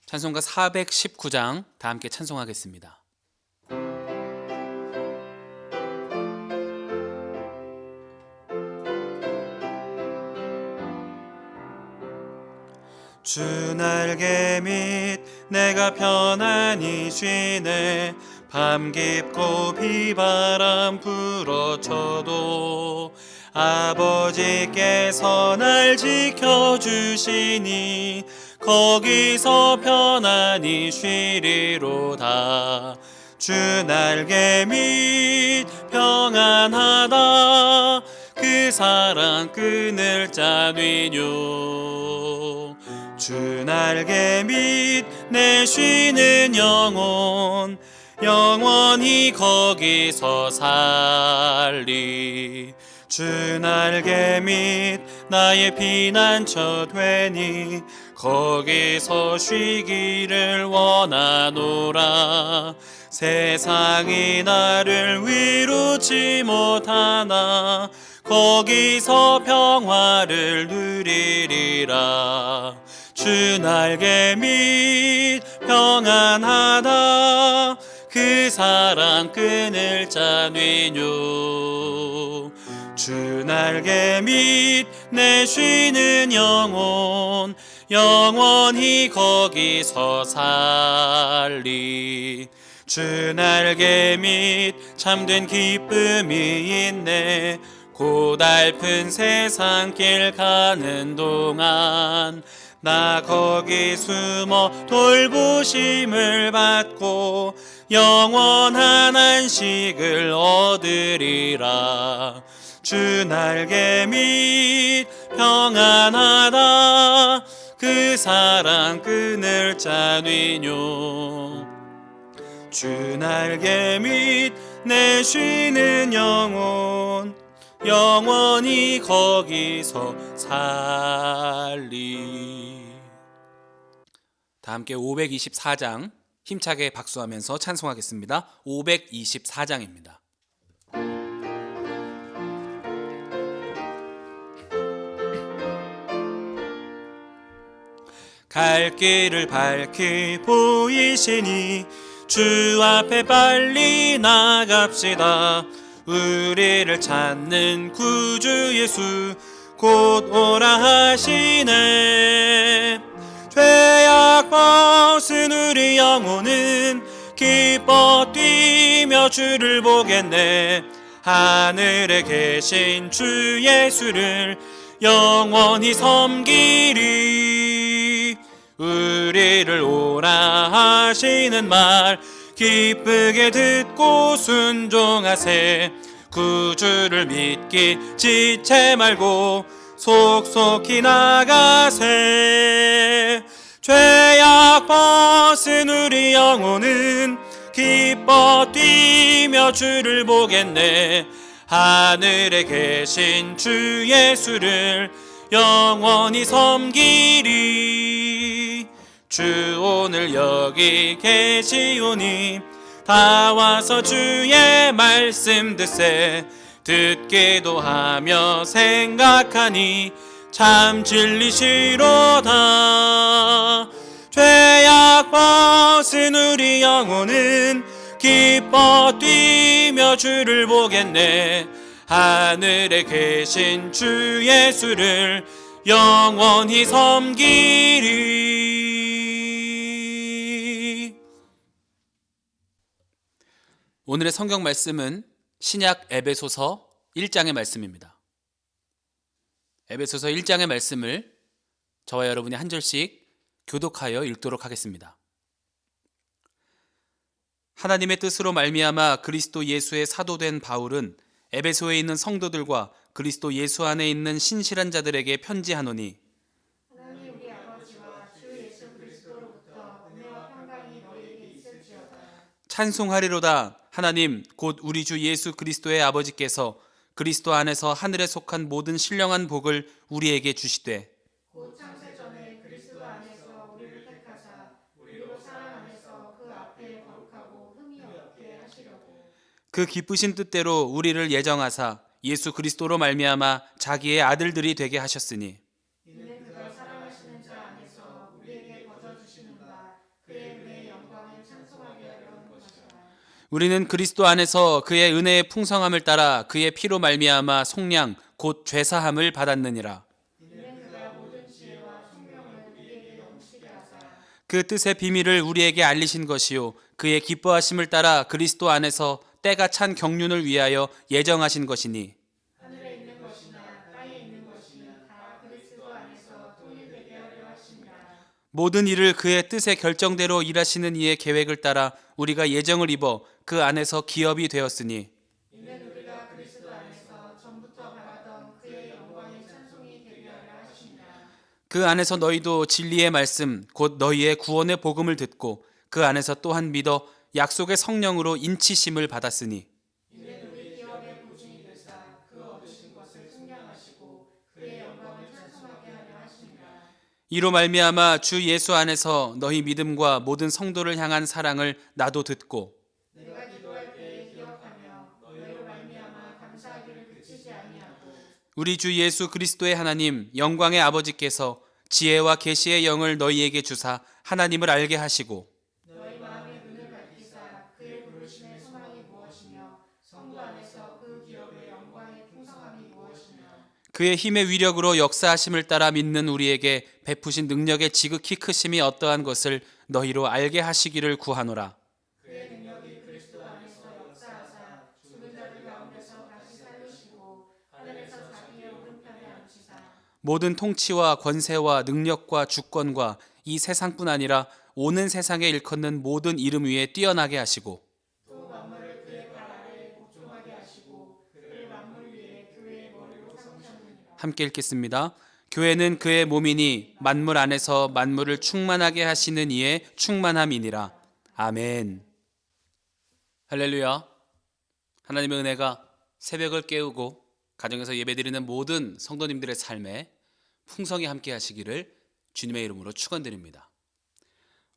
찬송가 419장 다 함께 찬송하겠습니다. 주 날개 밑 내가 편안히 쉬네. 밤 깊고 비바람 불어쳐도 아버지께서 날 지켜주시니 거기서 편안히 쉬리로다. 주 날개 밑 평안하다. 그 사랑 끊을 자뉘뇨. 주 날개 밑 내 쉬는 영혼 영원히 거기서 살리. 주 날개 밑 나의 피난처 되니 거기서 쉬기를 원하노라. 세상이 나를 위로치 못하나 거기서 평화를 누리리라. 주 날개 밑 평안하다. 그 사랑 끊을 자뉘뇨. 주 날개 밑 내 쉬는 영혼 영원히 거기서 살리. 주 날개 밑 참된 기쁨이 있네. 고달픈 세상길 가는 동안 나 거기 숨어 돌보심을 받고 영원한 안식을 얻으리라. 주 날개 밑 평안하다. 그 사랑 끊을 자뉘뇨. 주 날개 밑 내 쉬는 영혼 영원히 거기서 살리. 다 함께 524장 힘차게 박수하면서 찬송하겠습니다. 524장입니다. 갈 길을 밝히 보이시니 주 앞에 빨리 나갑시다. 우리를 찾는 구주 예수 곧 오라 하시네. 죄악 벗은 우리 영혼은 기뻐 뛰며 주를 보겠네. 하늘에 계신 주 예수를 영원히 섬기리. 우리를 오라 하시는 말 기쁘게 듣고 순종하세. 구주를 믿기 지체 말고 속속히 나가세. 죄악 벗은 우리 영혼은 기뻐 뛰며 주를 보겠네. 하늘에 계신 주 예수를 영원히 섬기리. 주 오늘 여기 계시오니 다 와서 주의 말씀 듣세. 듣기도 하며 생각하니 참 진리시로다. 죄악 벗은 우리 영혼은 기뻐 뛰며 주를 보겠네. 하늘에 계신 주 예수를 영원히 섬기리. 오늘의 성경 말씀은 신약 에베소서 1장의 말씀입니다. 에베소서 1장의 말씀을 저와 여러분이 한 절씩 교독하여 읽도록 하겠습니다. 하나님의 뜻으로 말미암아 그리스도 예수의 사도된 바울은 에베소에 있는 성도들과 그리스도 예수 안에 있는 신실한 자들에게 편지하노니 하나님 우리 아버지와 주 예수 그리스도로부터 은혜와 평강이 너희에게 있을지어다. 찬송하리로다. 하나님 곧 우리 주 예수 그리스도의 아버지께서 그리스도 안에서 하늘에 속한 모든 신령한 복을 우리에게 주시되 곧 창세 전에 그리스도 안에서 우리를 택하사 우리로 사랑 안에서 그 앞에 거룩하고 흠이 없게 하시려고 그 기쁘신 뜻대로 우리를 예정하사 예수 그리스도로 말미암아 자기의 아들들이 되게 하셨으니 이는 그가 사랑하시는 자 안에서 우리에게 거저 주시는 바 그의 은혜의 영광을 찬송하게 하려는 것이라. 우리는 그리스도 안에서 그의 은혜의 풍성함을 따라 그의 피로 말미암아 속량 곧 죄사함을 받았느니라. 이는 그가 모든 지혜와 총명을 우리에게 넘치게 하사 그 뜻의 비밀을 우리에게 알리신 것이요 그의 기뻐하심을 따라 그리스도 안에서 때가 찬 경륜을 위하여 예정하신 것이니 하늘에 있는 것이나 땅에 있는 것이 다 그리스도 안에서 통일되게 하려 하심이라. 모든 일을 그의 뜻의 결정대로 일하시는 이의 계획을 따라 우리가 예정을 입어 그 안에서 기업이 되었으니 이는 우리가 그리스도 안에서 전부터 바라던 그의 영광의 찬송이 되게 하려 하심이라. 그 안에서 너희도 진리의 말씀 곧 너희의 구원의 복음을 듣고 그 안에서 또한 믿어 약속의 성령으로 인치심을 받았으니 이는 우리 기업의 보증이 되사 그 얻으신 것을 측량하시고 그의 영광을 찬송하게 하려 하심이라. 이로 말미암아 주 예수 안에서 너희 믿음과 모든 성도를 향한 사랑을 나도 듣고 내가 기도할 때에 기억하며 너희로 말미암아 감사하기를 그치지 아니하고 우리 주 예수 그리스도의 하나님 영광의 아버지께서 지혜와 계시의 영을 너희에게 주사 하나님을 알게 하시고 너희 마음의 눈을 밝히사 그의 부르심의 소망이 무엇이며 성도 안에서 그 기업의 영광의 풍성함이 무엇이며 그의 힘의 위력으로 역사하심을 따라 믿는 우리에게 베푸신 능력의 지극히 크심이 어떠한 것을 너희로 알게 하시기를 구하노라. 그의 능력이 그리스도 안에서 역사하사 죽은 자들 가운데서 다시 살리시고 하늘에서 자기의 오른편에 앉히사 모든 통치와 권세와 능력과 주권과 이 세상뿐 아니라 오는 세상에 일컫는 모든 이름 위에 뛰어나게 하시고 또 만물을 그의 발 아래에 복종하게 하시고 그를 만물 위에 교회의 머리로 삼으셨느니라. 함께 읽겠습니다. 교회는 그의 몸이니 만물 안에서 만물을 충만하게 하시는 이의 충만함이니라. 아멘. 할렐루야. 하나님의 은혜가 새벽을 깨우고 가정에서 예배드리는 모든 성도님들의 삶에 풍성히 함께 하시기를 주님의 이름으로 축원드립니다.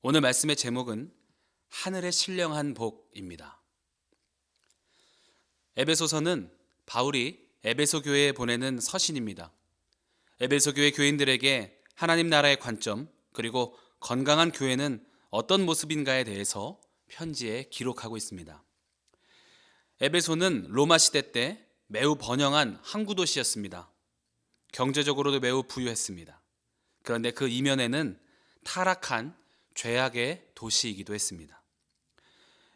오늘 말씀의 제목은 하늘의 신령한 복입니다. 에베소서는 바울이 에베소 교회에 보내는 서신입니다. 에베소 교회 교인들에게 하나님 나라의 관점 그리고 건강한 교회는 어떤 모습인가에 대해서 편지에 기록하고 있습니다. 에베소는 로마 시대 때 매우 번영한 항구 도시였습니다. 경제적으로도 매우 부유했습니다. 그런데 그 이면에는 타락한 죄악의 도시이기도 했습니다.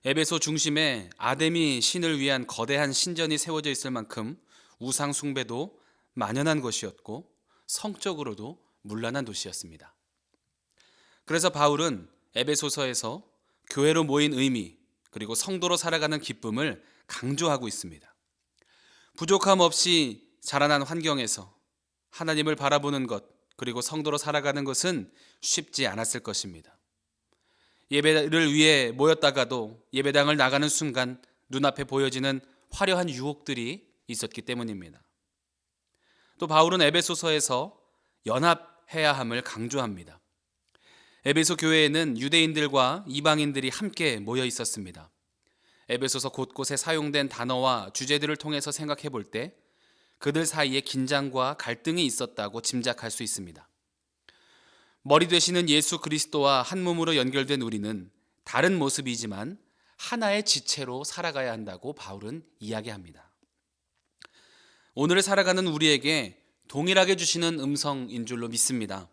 에베소 중심에 아데미 신을 위한 거대한 신전이 세워져 있을 만큼 우상 숭배도 만연한 것이었고 성적으로도 문란한 도시였습니다. 그래서 바울은 에베소서에서 교회로 모인 의미 그리고 성도로 살아가는 기쁨을 강조하고 있습니다. 부족함 없이 자라난 환경에서 하나님을 바라보는 것 그리고 성도로 살아가는 것은 쉽지 않았을 것입니다. 예배를 위해 모였다가도 예배당을 나가는 순간 눈앞에 보여지는 화려한 유혹들이 있었기 때문입니다. 또 바울은 에베소서에서 연합해야 함을 강조합니다. 에베소 교회에는 유대인들과 이방인들이 함께 모여 있었습니다. 에베소서 곳곳에 사용된 단어와 주제들을 통해서 생각해 볼 때 그들 사이에 긴장과 갈등이 있었다고 짐작할 수 있습니다. 머리 되시는 예수 그리스도와 한 몸으로 연결된 우리는 다른 모습이지만 하나의 지체로 살아가야 한다고 바울은 이야기합니다. 오늘을 살아가는 우리에게 동일하게 주시는 음성인 줄로 믿습니다.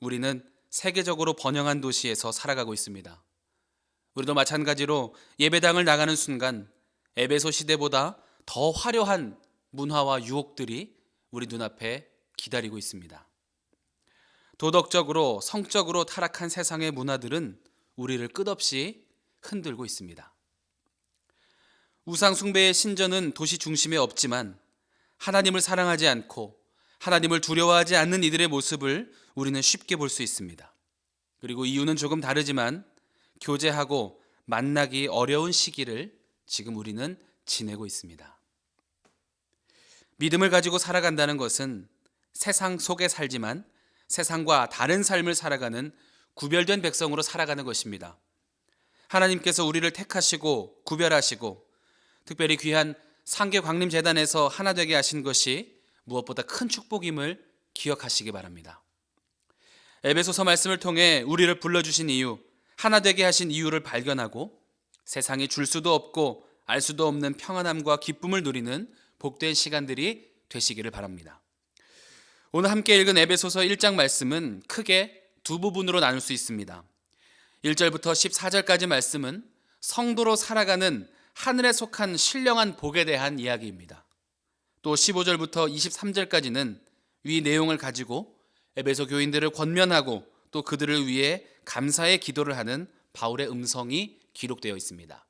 우리는 세계적으로 번영한 도시에서 살아가고 있습니다. 우리도 마찬가지로 예배당을 나가는 순간 에베소 시대보다 더 화려한 문화와 유혹들이 우리 눈앞에 기다리고 있습니다. 도덕적으로 성적으로 타락한 세상의 문화들은 우리를 끝없이 흔들고 있습니다. 우상 숭배의 신전은 도시 중심에 없지만 하나님을 사랑하지 않고 하나님을 두려워하지 않는 이들의 모습을 우리는 쉽게 볼 수 있습니다. 그리고 이유는 조금 다르지만 교제하고 만나기 어려운 시기를 지금 우리는 지내고 있습니다. 믿음을 가지고 살아간다는 것은 세상 속에 살지만 세상과 다른 삶을 살아가는 구별된 백성으로 살아가는 것입니다. 하나님께서 우리를 택하시고 구별하시고 특별히 귀한 상계광림재단에서 하나 되게 하신 것이 무엇보다 큰 축복임을 기억하시기 바랍니다. 에베소서 말씀을 통해 우리를 불러주신 이유, 하나 되게 하신 이유를 발견하고 세상이 줄 수도 없고 알 수도 없는 평안함과 기쁨을 누리는 복된 시간들이 되시기를 바랍니다. 오늘 함께 읽은 에베소서 1장 말씀은 크게 두 부분으로 나눌 수 있습니다. 1절부터 14절까지 말씀은 성도로 살아가는 하늘에 속한 신령한 복에 대한 이야기입니다. 또 15절부터 23절까지는 위 내용을 가지고 에베소 교인들을 권면하고 또 그들을 위해 감사의 기도를 하는 바울의 음성이 기록되어 있습니다.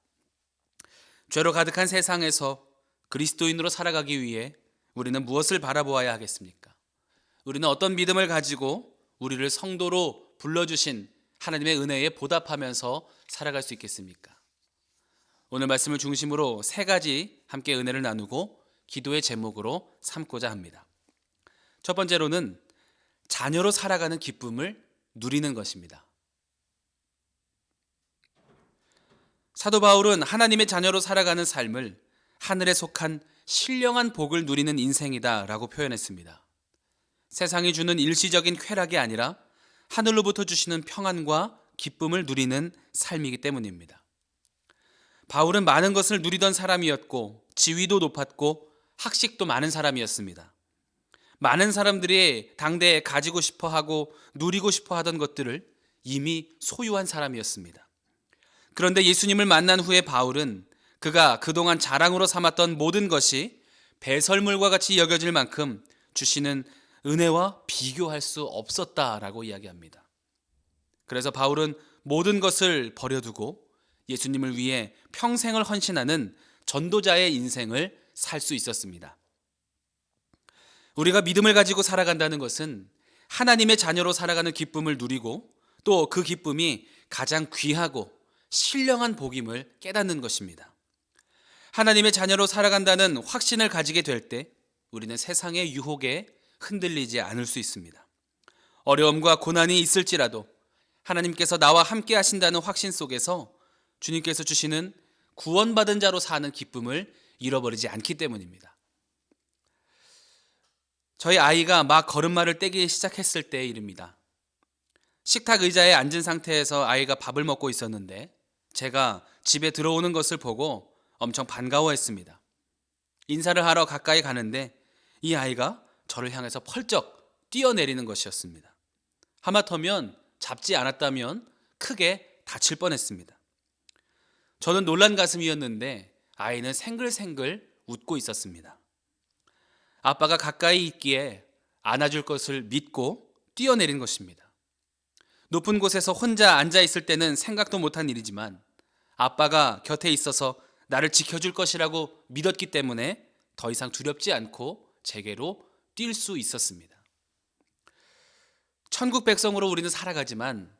죄로 가득한 세상에서 그리스도인으로 살아가기 위해 우리는 무엇을 바라보아야 하겠습니까? 우리는 어떤 믿음을 가지고 우리를 성도로 불러주신 하나님의 은혜에 보답하면서 살아갈 수 있겠습니까? 오늘 말씀을 중심으로 세 가지 함께 은혜를 나누고 기도의 제목으로 삼고자 합니다. 첫 번째로는 자녀로 살아가는 기쁨을 누리는 것입니다. 사도 바울은 하나님의 자녀로 살아가는 삶을 하늘에 속한 신령한 복을 누리는 인생이다 라고 표현했습니다. 세상이 주는 일시적인 쾌락이 아니라 하늘로부터 주시는 평안과 기쁨을 누리는 삶이기 때문입니다. 바울은 많은 것을 누리던 사람이었고 지위도 높았고 학식도 많은 사람이었습니다. 많은 사람들이 당대에 가지고 싶어 하고 누리고 싶어 하던 것들을 이미 소유한 사람이었습니다. 그런데 예수님을 만난 후에 바울은 그가 그동안 자랑으로 삼았던 모든 것이 배설물과 같이 여겨질 만큼 주시는 은혜와 비교할 수 없었다라고 이야기합니다. 그래서 바울은 모든 것을 버려두고 예수님을 위해 평생을 헌신하는 전도자의 인생을 살 수 있었습니다. 우리가 믿음을 가지고 살아간다는 것은 하나님의 자녀로 살아가는 기쁨을 누리고 또 그 기쁨이 가장 귀하고 신령한 복임을 깨닫는 것입니다. 하나님의 자녀로 살아간다는 확신을 가지게 될 때 우리는 세상의 유혹에 흔들리지 않을 수 있습니다. 어려움과 고난이 있을지라도 하나님께서 나와 함께 하신다는 확신 속에서 주님께서 주시는 구원받은 자로 사는 기쁨을 잃어버리지 않기 때문입니다. 저희 아이가 막 걸음마를 떼기 시작했을 때의 일입니다. 식탁 의자에 앉은 상태에서 아이가 밥을 먹고 있었는데 제가 집에 들어오는 것을 보고 엄청 반가워했습니다. 인사를 하러 가까이 가는데 이 아이가 저를 향해서 펄쩍 뛰어내리는 것이었습니다. 하마터면 잡지 않았다면 크게 다칠 뻔했습니다. 저는 놀란 가슴이었는데 아이는 생글생글 웃고 있었습니다. 아빠가 가까이 있기에 안아줄 것을 믿고 뛰어내린 것입니다. 높은 곳에서 혼자 앉아 있을 때는 생각도 못한 일이지만 아빠가 곁에 있어서 나를 지켜줄 것이라고 믿었기 때문에 더 이상 두렵지 않고 제게로 뛸 수 있었습니다. 천국 백성으로 우리는 살아가지만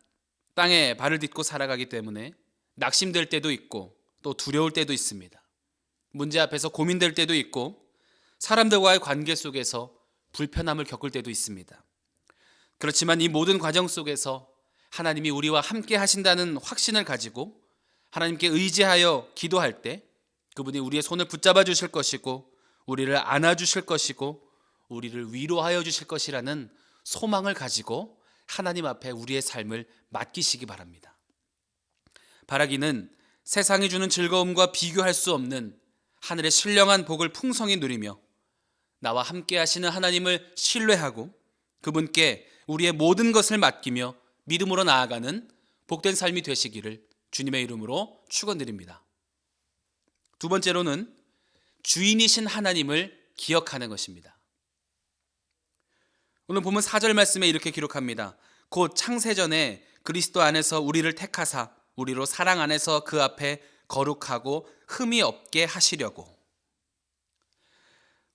땅에 발을 딛고 살아가기 때문에 낙심될 때도 있고 또 두려울 때도 있습니다. 문제 앞에서 고민될 때도 있고 사람들과의 관계 속에서 불편함을 겪을 때도 있습니다. 그렇지만 이 모든 과정 속에서 하나님이 우리와 함께 하신다는 확신을 가지고 하나님께 의지하여 기도할 때 그분이 우리의 손을 붙잡아 주실 것이고 우리를 안아 주실 것이고 우리를 위로하여 주실 것이라는 소망을 가지고 하나님 앞에 우리의 삶을 맡기시기 바랍니다. 바라기는 세상이 주는 즐거움과 비교할 수 없는 하늘의 신령한 복을 풍성히 누리며 나와 함께 하시는 하나님을 신뢰하고 그분께 우리의 모든 것을 맡기며 믿음으로 나아가는 복된 삶이 되시기를 주님의 이름으로 축원드립니다. 두 번째로는 주인이신 하나님을 기억하는 것입니다. 오늘 보면 4절 말씀에 이렇게 기록합니다. 곧 창세전에 그리스도 안에서 우리를 택하사 우리로 사랑 안에서 그 앞에 거룩하고 흠이 없게 하시려고.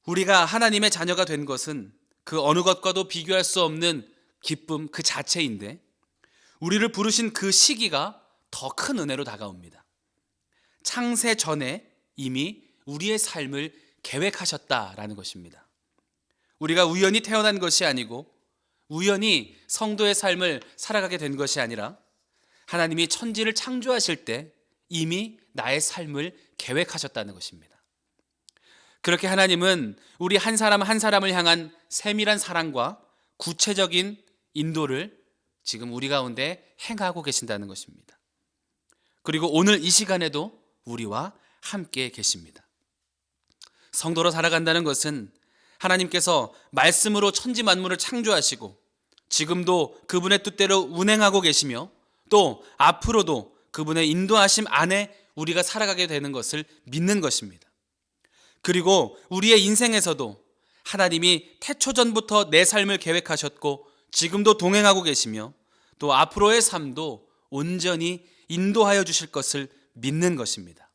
우리가 하나님의 자녀가 된 것은 그 어느 것과도 비교할 수 없는 기쁨 그 자체인데 우리를 부르신 그 시기가 더 큰 은혜로 다가옵니다. 창세 전에 이미 우리의 삶을 계획하셨다라는 것입니다. 우리가 우연히 태어난 것이 아니고 우연히 성도의 삶을 살아가게 된 것이 아니라 하나님이 천지를 창조하실 때 이미 나의 삶을 계획하셨다는 것입니다. 그렇게 하나님은 우리 한 사람 한 사람을 향한 세밀한 사랑과 구체적인 인도를 지금 우리 가운데 행하고 계신다는 것입니다. 그리고 오늘 이 시간에도 우리와 함께 계십니다. 성도로 살아간다는 것은 하나님께서 말씀으로 천지 만물을 창조하시고 지금도 그분의 뜻대로 운행하고 계시며 또 앞으로도 그분의 인도하심 안에 우리가 살아가게 되는 것을 믿는 것입니다. 그리고 우리의 인생에서도 하나님이 태초전부터 내 삶을 계획하셨고 지금도 동행하고 계시며 또 앞으로의 삶도 온전히 인도하여 주실 것을 믿는 것입니다.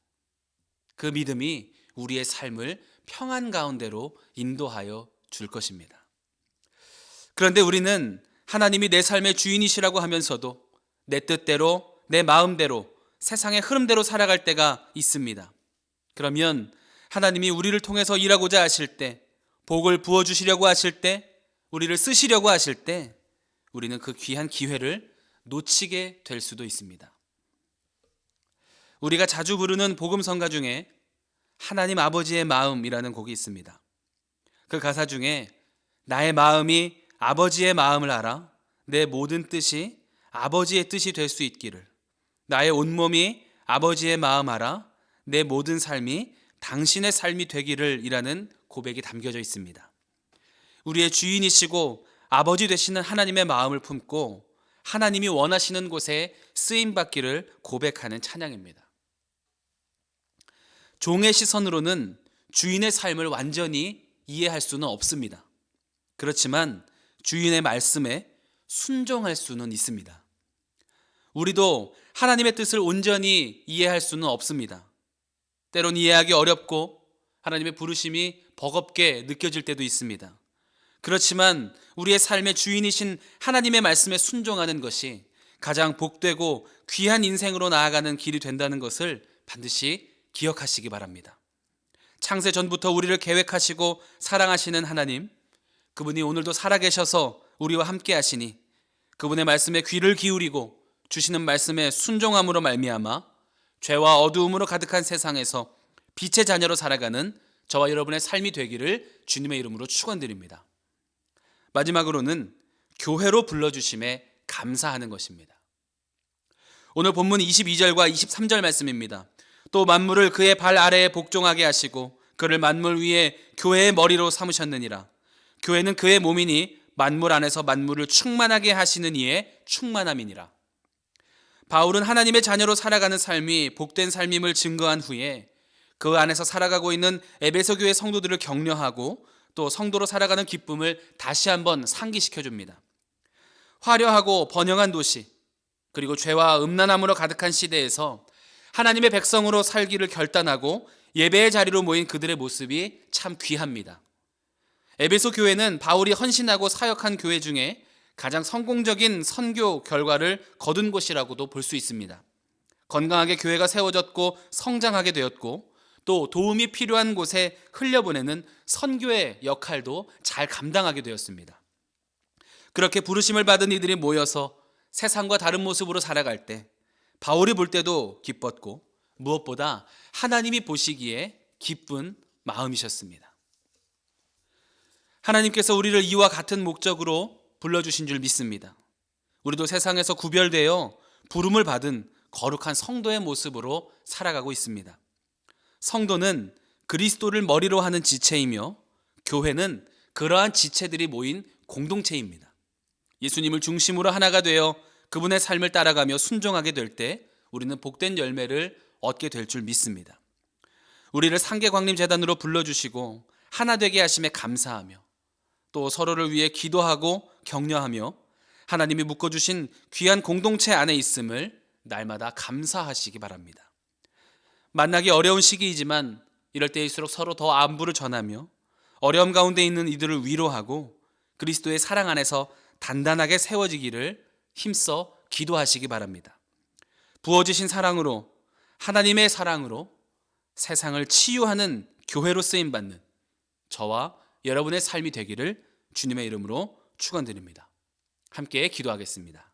그 믿음이 우리의 삶을 평안 가운데로 인도하여 줄 것입니다. 그런데 우리는 하나님이 내 삶의 주인이시라고 하면서도 내 뜻대로, 내 마음대로, 세상의 흐름대로 살아갈 때가 있습니다. 그러면 하나님이 우리를 통해서 일하고자 하실 때, 복을 부어주시려고 하실 때, 우리를 쓰시려고 하실 때 우리는 그 귀한 기회를 놓치게 될 수도 있습니다. 우리가 자주 부르는 복음성가 중에 하나님 아버지의 마음이라는 곡이 있습니다. 그 가사 중에 나의 마음이 아버지의 마음을 알아 내 모든 뜻이 아버지의 뜻이 될 수 있기를, 나의 온몸이 아버지의 마음 알아 내 모든 삶이 당신의 삶이 되기를 이라는 고백이 담겨져 있습니다. 우리의 주인이시고 아버지 되시는 하나님의 마음을 품고 하나님이 원하시는 곳에 쓰임받기를 고백하는 찬양입니다. 종의 시선으로는 주인의 삶을 완전히 이해할 수는 없습니다. 그렇지만 주인의 말씀에 순종할 수는 있습니다. 우리도 하나님의 뜻을 온전히 이해할 수는 없습니다. 때론 이해하기 어렵고 하나님의 부르심이 버겁게 느껴질 때도 있습니다. 그렇지만 우리의 삶의 주인이신 하나님의 말씀에 순종하는 것이 가장 복되고 귀한 인생으로 나아가는 길이 된다는 것을 반드시 기억하시기 바랍니다. 창세 전부터 우리를 계획하시고 사랑하시는 하나님, 그분이 오늘도 살아계셔서 우리와 함께 하시니 그분의 말씀에 귀를 기울이고 주시는 말씀에 순종함으로 말미암아 죄와 어두움으로 가득한 세상에서 빛의 자녀로 살아가는 저와 여러분의 삶이 되기를 주님의 이름으로 축원드립니다. 마지막으로는 교회로 불러주심에 감사하는 것입니다. 오늘 본문 22절과 23절 말씀입니다. 또 만물을 그의 발 아래에 복종하게 하시고 그를 만물 위에 교회의 머리로 삼으셨느니라. 교회는 그의 몸이니 만물 안에서 만물을 충만하게 하시는 이의 충만함이니라. 바울은 하나님의 자녀로 살아가는 삶이 복된 삶임을 증거한 후에 그 안에서 살아가고 있는 에베소 교회 성도들을 격려하고 또 성도로 살아가는 기쁨을 다시 한번 상기시켜 줍니다. 화려하고 번영한 도시, 그리고 죄와 음란함으로 가득한 시대에서 하나님의 백성으로 살기를 결단하고 예배의 자리로 모인 그들의 모습이 참 귀합니다. 에베소 교회는 바울이 헌신하고 사역한 교회 중에 가장 성공적인 선교 결과를 거둔 곳이라고도 볼 수 있습니다. 건강하게 교회가 세워졌고 성장하게 되었고 또 도움이 필요한 곳에 흘려보내는 선교의 역할도 잘 감당하게 되었습니다. 그렇게 부르심을 받은 이들이 모여서 세상과 다른 모습으로 살아갈 때 바울이 볼 때도 기뻤고 무엇보다 하나님이 보시기에 기쁜 마음이셨습니다. 하나님께서 우리를 이와 같은 목적으로 불러주신 줄 믿습니다. 우리도 세상에서 구별되어 부름을 받은 거룩한 성도의 모습으로 살아가고 있습니다. 성도는 그리스도를 머리로 하는 지체이며 교회는 그러한 지체들이 모인 공동체입니다. 예수님을 중심으로 하나가 되어 그분의 삶을 따라가며 순종하게 될 때 우리는 복된 열매를 얻게 될 줄 믿습니다. 우리를 상계광림재단으로 불러주시고 하나 되게 하심에 감사하며 또 서로를 위해 기도하고 격려하며 하나님이 묶어주신 귀한 공동체 안에 있음을 날마다 감사하시기 바랍니다. 만나기 어려운 시기이지만 이럴 때일수록 서로 더 안부를 전하며 어려움 가운데 있는 이들을 위로하고 그리스도의 사랑 안에서 단단하게 세워지기를 힘써 기도하시기 바랍니다. 부어지신 사랑으로, 하나님의 사랑으로 세상을 치유하는 교회로 쓰임받는 저와 여러분의 삶이 되기를 주님의 이름으로 축원드립니다. 함께 기도하겠습니다.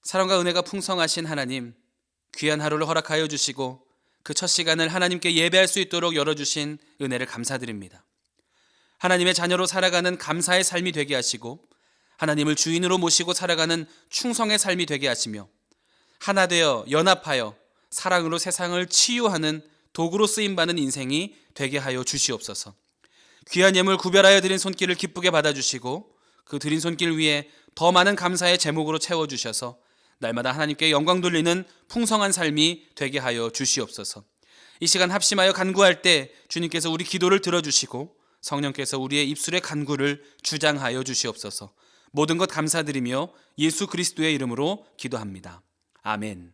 사랑과 은혜가 풍성하신 하나님, 귀한 하루를 허락하여 주시고 그 첫 시간을 하나님께 예배할 수 있도록 열어주신 은혜를 감사드립니다. 하나님의 자녀로 살아가는 감사의 삶이 되게 하시고 하나님을 주인으로 모시고 살아가는 충성의 삶이 되게 하시며 하나 되어 연합하여 사랑으로 세상을 치유하는 도구로 쓰임받는 인생이 되게 하여 주시옵소서. 귀한 예물 구별하여 드린 손길을 기쁘게 받아주시고 그 드린 손길 위에 더 많은 감사의 제목으로 채워주셔서 날마다 하나님께 영광 돌리는 풍성한 삶이 되게 하여 주시옵소서. 이 시간 합심하여 간구할 때 주님께서 우리 기도를 들어주시고 성령께서 우리의 입술의 간구를 주장하여 주시옵소서. 모든 것 감사드리며 예수 그리스도의 이름으로 기도합니다. 아멘.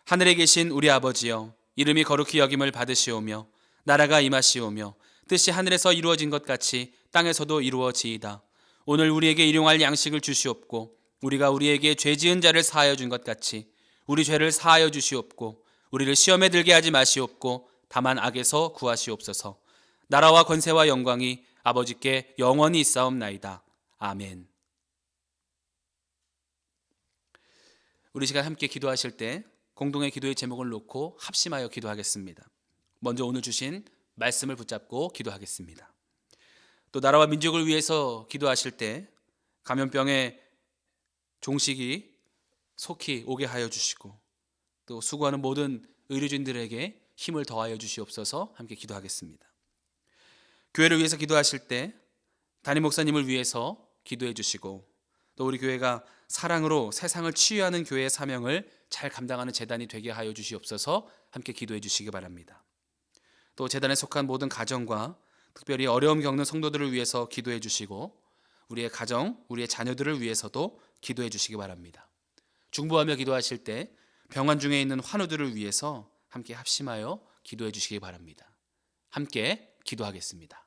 하늘에 계신 우리 아버지여, 이름이 거룩히 여김을 받으시오며 나라가 임하시오며 뜻이 하늘에서 이루어진 것 같이 땅에서도 이루어지이다. 오늘 우리에게 일용할 양식을 주시옵고 우리가 우리에게 죄 지은 자를 사하여 준 것 같이 우리 죄를 사하여 주시옵고 우리를 시험에 들게 하지 마시옵고 다만 악에서 구하시옵소서. 나라와 권세와 영광이 아버지께 영원히 있사옵나이다. 아멘. 우리 시간 함께 기도하실 때 공동의 기도의 제목을 놓고 합심하여 기도하겠습니다. 먼저 오늘 주신 말씀을 붙잡고 기도하겠습니다. 또 나라와 민족을 위해서 기도하실 때 감염병의 종식이 속히 오게 하여 주시고 또 수고하는 모든 의료진들에게 힘을 더하여 주시옵소서. 함께 기도하겠습니다. 교회를 위해서 기도하실 때 담임 목사님을 위해서 기도해 주시고 또 우리 교회가 사랑으로 세상을 치유하는 교회의 사명을 잘 감당하는 재단이 되게 하여 주시옵소서. 함께 기도해 주시기 바랍니다. 또 재단에 속한 모든 가정과 특별히 어려움 겪는 성도들을 위해서 기도해 주시고 우리의 가정, 우리의 자녀들을 위해서도 기도해 주시기 바랍니다. 중보하며 기도하실 때 병환 중에 있는 환우들을 위해서 함께 합심하여 기도해 주시기 바랍니다. 함께 기도하겠습니다.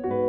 아멘.